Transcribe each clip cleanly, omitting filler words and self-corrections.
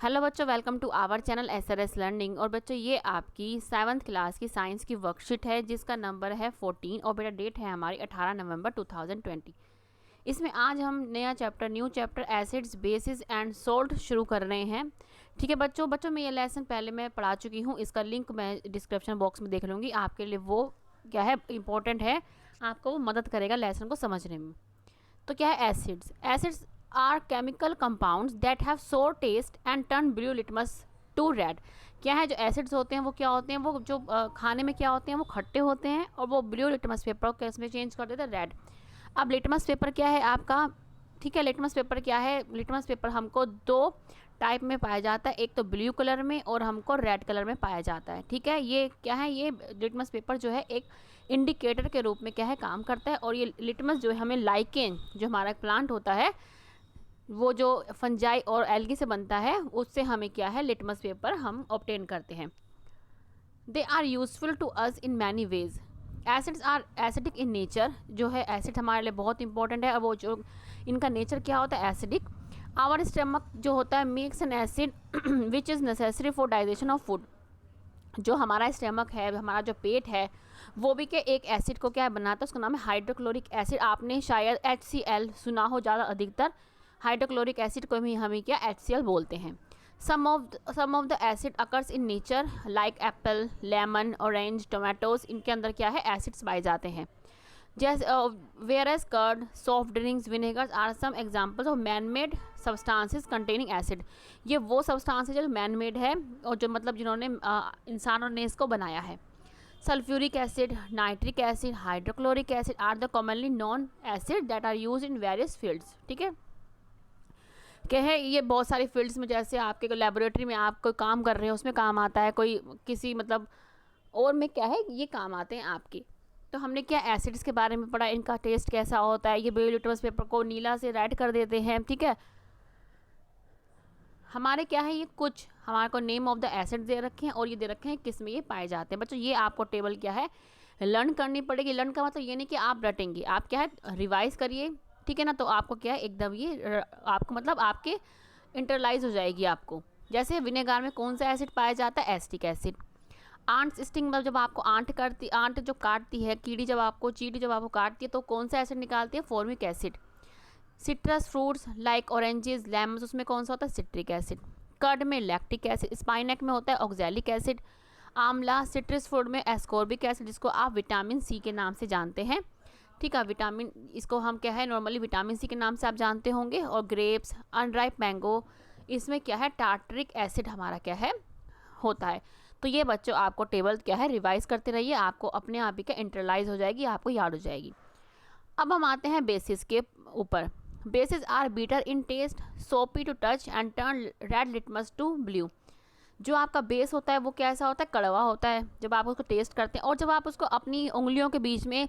Hello बच्चों, welcome to our channel SRS learning. और बच्चों ये आपकी 7th क्लास की साइंस की वर्कशीट है जिसका नंबर है 14 और बेटा डेट है हमारी 18 नवंबर 2020। इसमें आज हम new chapter acids bases and salt शुरू कर रहे हैं। ठीक है बच्चों मैं ये लेसन पहले मैं पढ़ा चुकी हूँ, इसका लिंक मैं डिस्क्रिप्शन बॉक्स में देख लूँगी। आपके लिए वो क्या है इंपॉर्टेंट है, आपको वो मदद करेगा लेसन को समझने में। तो क्या है acids are chemical compounds that have sour taste and turn blue litmus to red. क्या है जो एसिड्स होते हैं वो क्या होते हैं, वो जो खाने में क्या होते हैं वो खट्टे होते हैं और वो ब्लू लिटमस पेपर को कैसे में चेंज कर देते हैं, रेड। अब लिटमस पेपर क्या है आपका, ठीक है, लिटमस पेपर क्या है, लिटमस पेपर हमको दो टाइप में पाया जाता है, एक तो ब्लू कलर में और हमको रेड कलर में पाया जाता है। ठीक है, ये क्या है, ये लिटमस पेपर जो है एक इंडिकेटर के रूप में क्या है काम करता है। और ये लिटमस जो है हमें लाइकेन जो हमारा प्लांट होता है वो जो फंजाई और एल्गी से बनता है उससे हमें क्या है लिटमस पेपर हम ऑब्टेन करते हैं। They are useful to us in many ways. Acids are acidic in nature, जो है एसिड हमारे लिए बहुत इंपॉर्टेंट है और वो जो इनका नेचर क्या होता है एसिडिक। आवर स्टमक जो होता है makes an acid which is necessary for digestion of food. जो हमारा स्टमक है, हमारा जो पेट है, वो भी क्या एक एसिड को क्या बनाता है, उसका नाम है हाइड्रोक्लोरिक एसिड। आपने शायद HCl सुना हो ज़्यादा, अधिकतर हाइड्रोक्लोरिक एसिड को भी हमें क्या HCl बोलते हैं। Some of the acid occurs in nature like apple, lemon, orange, tomatoes, इनके अंदर क्या है एसिड्स पाए जाते हैं। जैसे whereas curd, soft drinks, vinegars are some examples of man made substances containing acid. ये वो सब्सटेंस है जो मैन मेड है और जो मतलब जिन्होंने इंसानों ने इसको बनाया है। Sulphuric acid, nitric acid, hydrochloric acid are the commonly known acid that are use in various fields. ठीक है, क्या है ये बहुत सारी फील्ड्स में, जैसे आपके को लेबोरेटरी में आप कोई काम कर रहे हैं उसमें काम आता है, कोई किसी मतलब और में क्या है ये काम आते हैं आपके। तो हमने क्या एसिड्स के बारे में पढ़ा, इनका टेस्ट कैसा होता है, ये ब्लू लिटमस पेपर को नीला से रेड कर देते हैं। ठीक है, हमारे क्या है ये कुछ हमारे को नेम ऑफ द एसिड दे रखे हैं और ये दे रखे हैं किस में ये पाए जाते हैं। बच्चों ये आपको टेबल क्या है लर्न करनी पड़ेगी। लर्न का मतलब ये नहीं कि आप रटेंगे, आप क्या है रिवाइज करिए। ठीक है ना, तो आपको क्या है एकदम ये आपको मतलब आपके इंटरलाइज हो जाएगी आपको। जैसे विनेगार में कौन सा एसिड पाया जाता है, एसिटिक एसिड। आंट स्टिंग मतलब जब आपको आंट जो काटती है, चींटी जब आपको काटती है तो कौन सा एसिड निकालती है, formic acid. Citrus fruits like oranges, lemons, उसमें कौन सा होता है, सिट्रिक एसिड। कर्ड में लैक्टिक एसिड, स्पाइनक में होता है ऑक्सैलिक एसिड। आंवला, सिट्रस फ्रूट में एस्कॉर्बिक एसिड जिसको आप विटामिन सी के नाम से जानते हैं। ठीक है, विटामिन इसको हम क्या है नॉर्मली विटामिन सी के नाम से आप जानते होंगे। और ग्रेप्स, अनराइप मैंगो, इसमें क्या है टार्टरिक एसिड हमारा क्या है होता है। तो ये बच्चों आपको टेबल क्या है रिवाइज करते रहिए, आपको अपने आप ही क्या इंटरलाइज हो जाएगी, आपको याद हो जाएगी। अब हम आते हैं बेसिस के ऊपर। Bases are bitter in taste, soapy to touch and turn red litmus to blue. जो आपका बेस होता है वो कैसा होता है, कड़वा होता है जब आप उसको टेस्ट करते हैं, और जब आप उसको अपनी उंगलियों के बीच में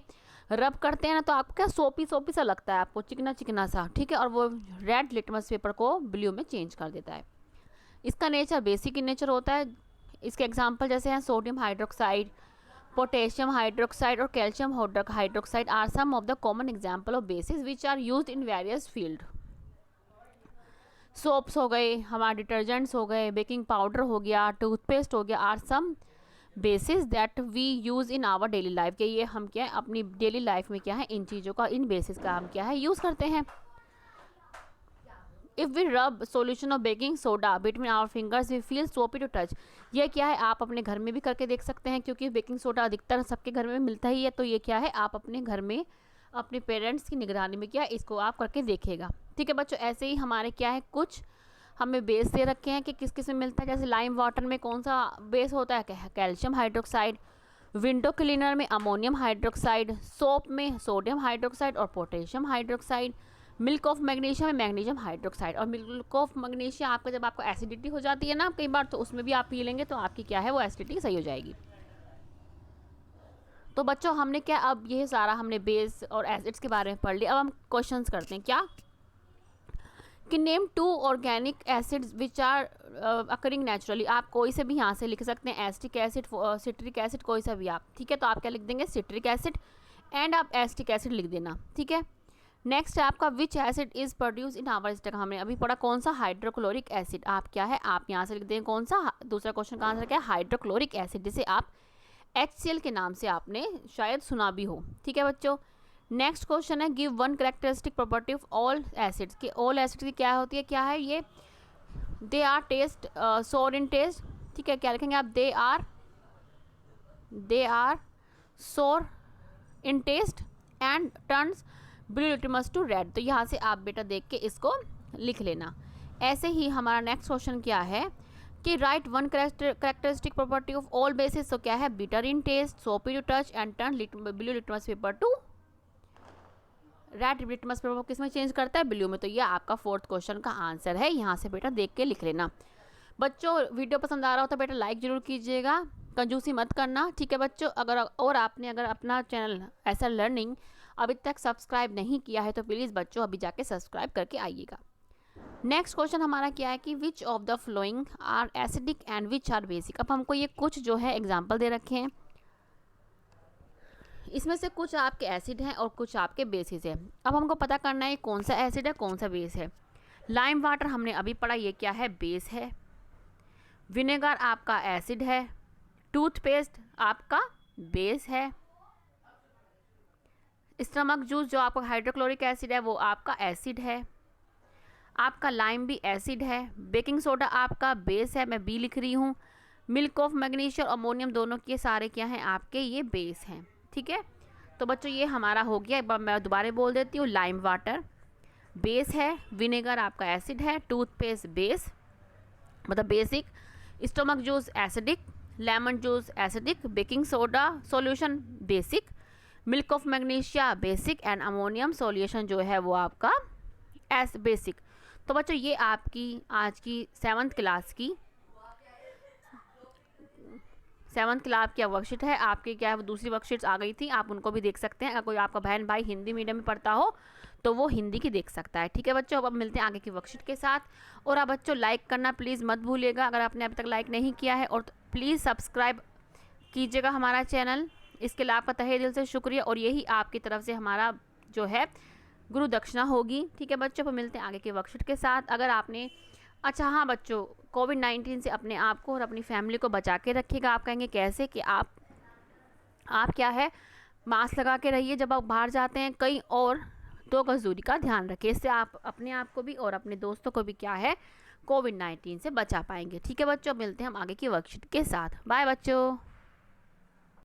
रब करते हैं ना तो आपको क्या सोपी सोपी सा लगता है, आपको चिकना चिकना सा। ठीक है, और वो रेड लिटमस पेपर को ब्लू में चेंज कर देता है। इसका नेचर बेसिक इन नेचर होता है। इसके एग्जाम्पल जैसे हैं सोडियम हाइड्रोक्साइड, पोटेशियम हाइड्रोक्साइड और calcium hydroxide are some of the common example of bases which are used in various field. Soaps हो गए, हमारे डिटर्जेंट्स हो गए, बेकिंग पाउडर हो गया, टूथपेस्ट हो गया, are some bases that we use in our daily life. के ये हम क्या है अपनी डेली लाइफ में क्या है इन चीज़ों का, इन बेसिस का हम क्या है यूज़ करते हैं। If we rub solution of baking soda between our fingers we feel soapy to touch. ये क्या है आप अपने घर में भी करके देख सकते हैं, क्योंकि बेकिंग सोडा अधिकतर सबके घर में मिलता ही है। तो ये क्या है आप अपने घर में अपने पेरेंट्स की निगरानी में क्या इसको आप करके देखेगा। ठीक है बच्चों, ऐसे ही हमारे क्या है कुछ हमें बेस दे रखे हैं कि किस किस में मिलता है। जैसे लाइम वाटर में कौन सा बेस होता है, कैल्शियम हाइड्रोक्साइड। विंडो क्लीनर में अमोनियम हाइड्रोक्साइड। सोप में सोडियम हाइड्रोक्साइड और potassium hydroxide. Milk of magnesium में मैग्नीशियम हाइड्रोक्साइड। और मिल्क ऑफ मैग्नीशियम आपका जब आपको एसिडिटी हो जाती है ना कई बार, तो उसमें भी आप पी लेंगे तो आपकी क्या है वो एसिडिटी सही हो जाएगी। तो बच्चों हमने क्या अब ये सारा हमने बेस और एसिड्स के बारे में पढ़ लिया। अब हम क्वेश्चंस करते हैं क्या कि name 2 organic acids which are occurring naturally. आप कोई से भी यहाँ से लिख सकते हैं, एसिटिक एसिड, सिट्रिक एसिड, कोई सा भी आप। ठीक है, तो आप क्या लिख देंगे सिट्रिक एसिड एंड आप एसिटिक एसिड लिख देना। ठीक है, नेक्स्ट है आपका which acid is produce in our stomach. हमने अभी पढ़ा कौन सा, हाइड्रोक्लोरिक एसिड। आप क्या है, आप यहाँ से लिख दें कौन सा, दूसरा क्वेश्चन का आंसर क्या है, हाइड्रोक्लोरिक एसिड, जिसे आप HCl के नाम से आपने शायद सुना भी हो। ठीक है बच्चों। नेक्स्ट क्वेश्चन है give one characteristic property of all acids. कि ऑल एसिड्स की क्या होती है, क्या है ये, दे आर टेस्ट सोर इन टेस्ट। ठीक है, क्या लिखेंगे आप, they are sour in taste and turns blue litmus to red. तो यहाँ से आप बेटा देख के इसको लिख लेना। ऐसे ही हमारा नेक्स्ट क्वेश्चन क्या है कि write one characteristic property of all bases. तो क्या है, bitter in taste, soapy to touch and turn blue litmus paper to red. Litmus paper किसमें चेंज करता है, ब्लू में। तो ये आपका फोर्थ क्वेश्चन का आंसर है, यहाँ से बेटा देख के लिख लेना। बच्चों वीडियो पसंद आ रहा हो तो बेटा लाइक जरूर कीजिएगा, कंजूसी मत करना। ठीक है बच्चों। अगर आपने अपना चैनल एसआर लर्निंग अभी तक सब्सक्राइब नहीं किया है तो प्लीज़ बच्चों अभी जाके सब्सक्राइब करके आइएगा। नेक्स्ट क्वेश्चन हमारा क्या है कि which of the following are acidic and which are basic. अब हमको ये कुछ जो है एग्जाम्पल दे रखे हैं, इसमें से कुछ आपके एसिड हैं और कुछ आपके बेसिस हैं। अब हमको पता करना है कौन सा एसिड है कौन सा बेस है। लाइम वाटर हमने अभी पढ़ा, ये क्या है, बेस है। विनेगर आपका एसिड है। टूथपेस्ट आपका बेस है। स्टमक जूस जो आपका हाइड्रोक्लोरिक एसिड है वो आपका एसिड है। आपका लाइम भी एसिड है। बेकिंग सोडा आपका बेस है, मैं बी लिख रही हूँ। मिल्क ऑफ मैग्नीशियम और अमोनियम दोनों के सारे क्या हैं आपके, ये बेस हैं। ठीक है, तो बच्चों ये हमारा हो गया। एक बार मैं दोबारा बोल देती हूँ, लाइम वाटर बेस है, विनेगर आपका एसिड है, टूथपेस्ट बेस मतलब basic, stomach juice acidic, lemon juice acidic, baking soda solution basic, milk of magnesia basic and ammonium solution जो है वो आपका बेसिक। तो बच्चों ये आपकी आज की 7th क्लास की वर्कशीट है। आपके क्या है, दूसरी वर्कशीट्स आ गई थी, आप उनको भी देख सकते हैं। अगर कोई आपका बहन भाई हिंदी मीडियम में पढ़ता हो तो वो हिंदी की देख सकता है। ठीक है बच्चों, अब मिलते हैं आगे की वर्कशीट के साथ। और आप बच्चों लाइक करना प्लीज़ मत भूलिएगा, अगर आपने अभी तक लाइक नहीं किया है, और प्लीज़ सब्सक्राइब कीजिएगा हमारा चैनल। इसके लिए आपका तहे दिल से शुक्रिया, और यही आपकी तरफ से हमारा जो है गुरु दक्षिणा होगी। ठीक है बच्चों, पर मिलते हैं आगे के वर्कशीट के साथ। अगर आपने अच्छा हाँ बच्चों, कोविड-19 से अपने आप को और अपनी फैमिली को बचा के रखिएगा। आप कहेंगे कैसे, कि आप क्या है, मास्क लगा के रहिए जब आप बाहर जाते हैं कहीं, और 2 गज दूरी का ध्यान रखिए। इससे आप अपने आप को भी और अपने दोस्तों को भी क्या है, कोविड-19 से बचा पाएंगे। ठीक है बच्चों, मिलते हैं हम आगे की वर्कशीट के साथ। बाय बच्चों।